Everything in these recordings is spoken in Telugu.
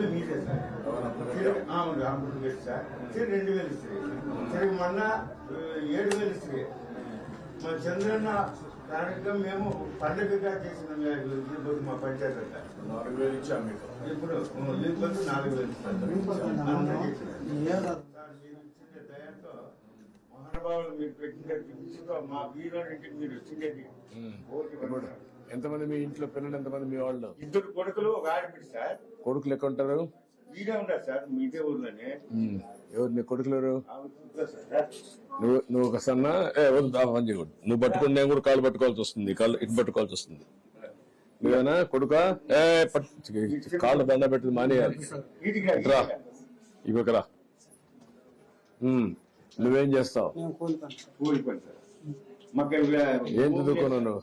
ఇల్లు మీదే సార్. అవును అప్పుడు పెట్టి సార్. 2000 ఇస్తుంది. తిరిగి మొన్న 7000 ఇస్తుంది. మా చంద్రన్న దానిగా మేము పండుగగా చేసిన మా పంచాయతీ అంతా 4000 ఇచ్చాము మీకు. ఇప్పుడు లేకపోతే 4000 ఇస్తారు. దయతో మహానుభావులు మీరు పెట్టిన మా వీరునికి మీరు వచ్చిండేది. ఎంతమంది మీ ఇంట్లో పిల్లలు, ఎంతమంది మీ వాళ్ళు? 2 కొడుకులు, ఒక ఆడబిడ్డ సార్. కొడుకులు ఎక్కడ ఉంటారు? వీడే ఉన్నారు సార్, మీదే ఊర్లోనే. ఎవరు నీ కొడుకులు ఎవరు? సార్ నువ్వు ఒక సన్న పని చేయకూడదు. నువ్వు పట్టుకుని నేను కూడా కాళ్ళు పట్టుకోవాల్సి వస్తుంది, కాళ్ళు ఇటు పట్టుకోవాల్సి వస్తుంది. నువ్వేనా కొడుకా? కాళ్ళు దండ పెట్టి మానేయాలి. రా ఇవ్వకరా. నువ్వేం చేస్తావు? ఏం చదువుకున్నావు నువ్వు?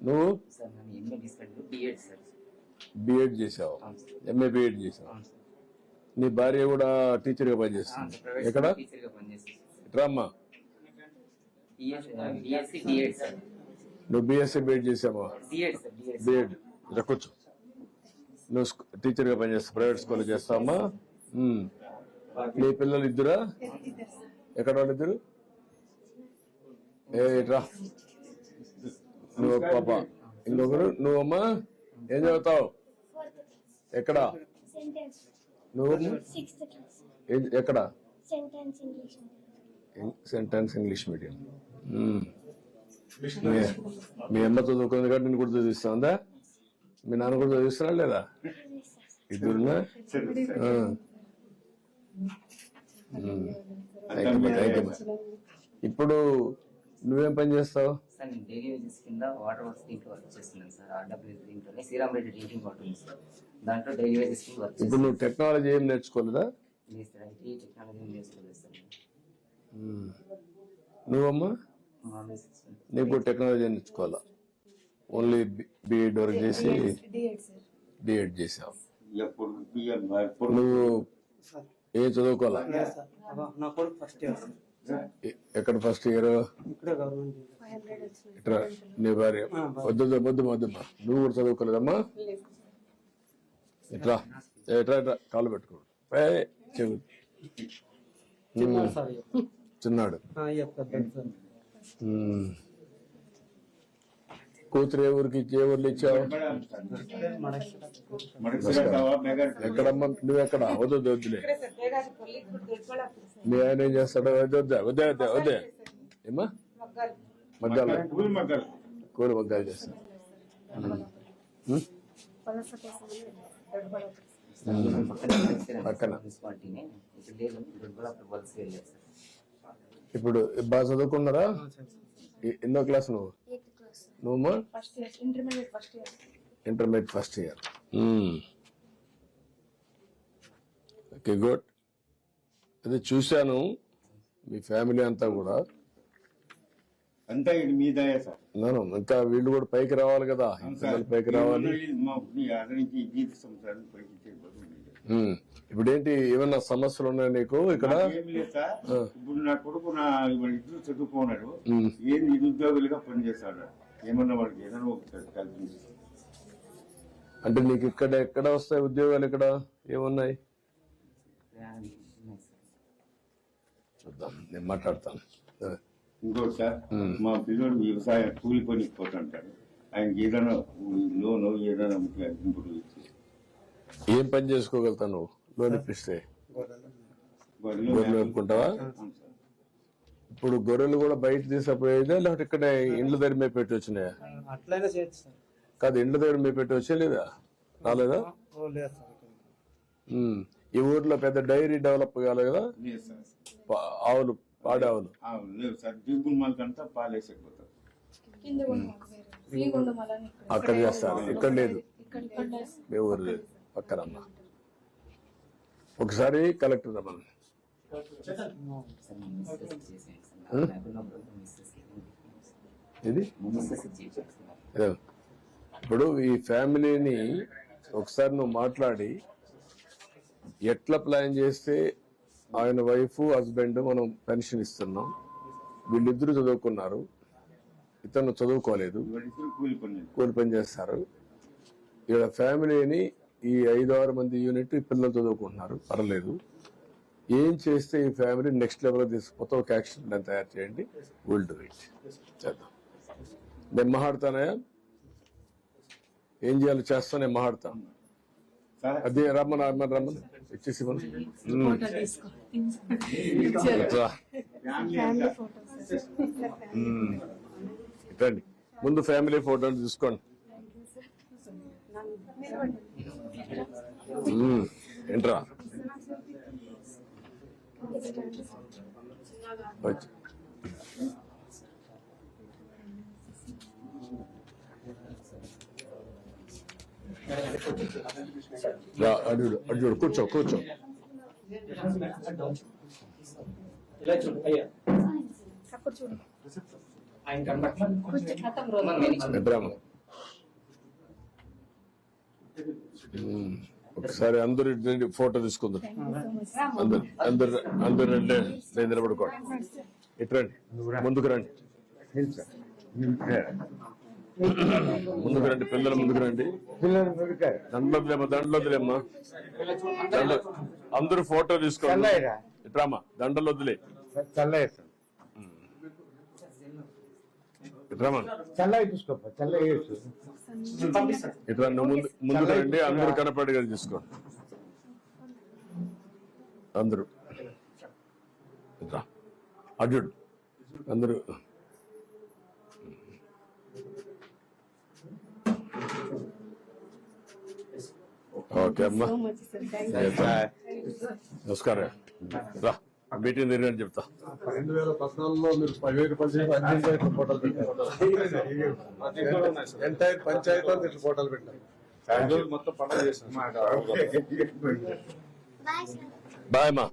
నువ్వు బిఎడ్ చేసావు, ఎంఏ బిఎడ్ చేసావు. నీ భార్య కూడా టీచర్ గా పనిచేస్తుంది. ఎక్కడ? రామ్మా, నువ్వు బిఎస్సీ బిఎడ్ చేసావా? బిఎడ్ కూర్చో. నువ్వు టీచర్ గా పనిచేస్తావు, ప్రైవేట్ స్కూల్లో చేస్తావమ్మా. నీ పిల్లలు ఇద్దరా? ఎక్కడ వాళ్ళు ఇద్దరు? రా, నువ్వు పాప, ఇంకొకరు. నువ్వమ్మా ఏం చదువుతావు? ఎక్కడ నువ్వు? ఎక్కడ? Sentence English medium. మీ అమ్మ చదువుకుంది కాబట్టి నేను కూడా చదివిస్తుందా? మీ నాన్న కూడా చదివిస్తున్నా లేదా? ఇద్దరున్నా? ఇప్పుడు నువ్వేం పని చేస్తావు? సార్ నేను డైలీ వేజెస్ కింద వాటర్ వర్క్స్ దీంట్లో వర్క్ చేస్తున్నాను సార్. ఆర్డబ్ల్యూ దీంట్లోనే శ్రీరామ్ రెడ్డి డ్రింకింగ్ వాటర్ ఉంది సార్. దాంట్లో డైలీ వేజెస్ కింద వర్క్. ఇప్పుడు నువ్వు టెక్నాలజీ ఏం నేర్చుకోలేదా? లేదు సార్, ఐటీ టెక్నాలజీ నేర్చుకోలేదు సార్. నువ్వమ్మా? నీకు టెక్నాలజీ నేర్చుకోవాలా? ఓన్లీ బిఎడ్ వరకు చేసి డిఎడ్ చేసావు. నువ్వు ఏం చదువుకోవాలా? ఎక్కడ ఫస్ట్ ఇయర్? ఇట్లా నీ భార్య వద్దమ్మా, నువ్వు కూడా చదువుకోలేదమ్మా? ఇట్లా ఎట్లా ఇట్లా కాళ్ళు పెట్టుకోడు. చిన్నాడు. కూతురు ఏ ఊరికి ఏ ఊర్లు ఇచ్చావు? ఎక్కడమ్మా? నువ్వెక్కడ? వద్దు వద్దులే. మీ ఆయన ఏం చేస్తాడో? వద్దే ఏమా? మగ్గాలు, కూలి మగ్గాలు చేస్తాడు. పక్కన. ఇప్పుడు బాగా చదువుకున్నారా? ఎన్నో క్లాస్ నువ్వు? నువ్వు intermediate first year. Okay, good. అదే చూశాను మీ ఫ్యామిలీ అంతా కూడా. అంతా ఇది మీ దయ సార్. ఇంకా వీళ్ళు కూడా పైకి రావాలి కదా, పైకి రావాలి. ఇప్పుడు ఏంటి, ఏమన్నా సమస్యలు ఉన్నాయా నీకు ఇక్కడ? ఏం లేదు సార్. ఇప్పుడు నా కొడుకు ఇద్దరు చదువుకున్నాడు, ఏం నిరుద్యోగులుగా పనిచేస్తాడు. ఏమన్నా వాడికి ఏదైనా ఒకటి కల్పించి. అంటే నీకు ఇక్కడ ఎక్కడ వస్తాయి ఉద్యోగాలు? ఇక్కడ ఏమున్నాయి చూద్దాం, నేను మాట్లాడతాను. ఇంకోటి సార్, మా పిల్లడు వ్యవసాయ కూలి పనికి పోతుంటాడు. ఆయనకి ఏదైనా లోన్ ఏదైనా ఇప్పుడు ఏం పని చేసుకోగలుగుతావు నువ్వు? లోన్ ఇప్పిస్తే గొర్రెలు మేపుకుంటావా? ఇప్పుడు గొర్రెలు కూడా బయట తీసుకుపోయేదా, లేకపోతే ఇక్కడ ఇండ్ల దగ్గర మేము పెట్టి వచ్చినాయా? అట్లయినా చేయొచ్చు సార్. కాదు, ఇండ్ల దగ్గర మేము పెట్టి వచ్చే లేదా? రాలేదా? ఈ ఊర్లో పెద్ద డైరీ డెవలప్ కాలేదు కదా? ఆవులు, పాడే ఆవులు లేవు సార్. దీపుల్ మల్కంతా పాలేసకపోతారు. అక్కడ చేస్తారు, ఇక్కడ లేదు. మీ ఊరు లేదు, పక్కనమ్మా. ఒకసారి కలెక్టర్ రమ్మని. ఇది ఇప్పుడు ఈ ఫ్యామిలీని ఒకసారి నువ్వు మాట్లాడి ఎట్లా ప్లాన్ చేస్తే ఆయన వైఫ్ హస్బెండ్ మనం పెన్షన్ ఇస్తున్నాం, వీళ్ళిద్దరూ చదువుకున్నారు, ఇతను చదువుకోలేదు, కూలి పని చేస్తారు. ఇక్కడ ఫ్యామిలీని ఈ 5-6 మంది యూనిట్ పిల్లలు చదువుకుంటున్నారు, పర్లేదు. ఏం చేస్తే ఈ ఫ్యామిలీ నెక్స్ట్ లెవెల్ తీసుకుపోతే ఒక యాక్షన్ ప్లాన్ తయారు చేయండి. Will do it. చేద్దాం. నేను మాట్లాడతానయా, ఏం చేయాలో చేస్తా, నేను మాట్లాడతాను. అదే రమ్మని ఇచ్చేసి రండి. ముందు ఫ్యామిలీ ఫోటోలు తీసుకోండి. ఏంట్రా అడుగు కూర్చో. ఒకసారి అందరు ఫోటో తీసుకుందాం. అందరు రండి, నేను నిలబడుకోండి. ఇటు రండి, ముందుకు రండి, ముందుకు రండి, పిల్లలు ముందుకు రండి. దండలొద్దులేమ్మా, అందరూ ఫోటో తీసుకోండి. ఇట్రామా, దండలు వద్దులే. ఇట్రామా, ఇట్లా ముందుకు రండి, అందరూ కనపడిగా తీసుకోండి. అందరూ ఇట్లా అడ్డు అందరూ. ఓకే అమ్మా, నమస్కారం. రా, మీటింగ్ తిరిగి చెప్తా. 2014లో మీరు 10,000 పంచాయతీ ఫోటోలు పెట్టారు. ఎంటైర్ పంచాయతీ ఇట్లా ఫోటోలు పెట్టారు. మొత్తం పండుగ చేశారు. బాయ్ అమ్మా.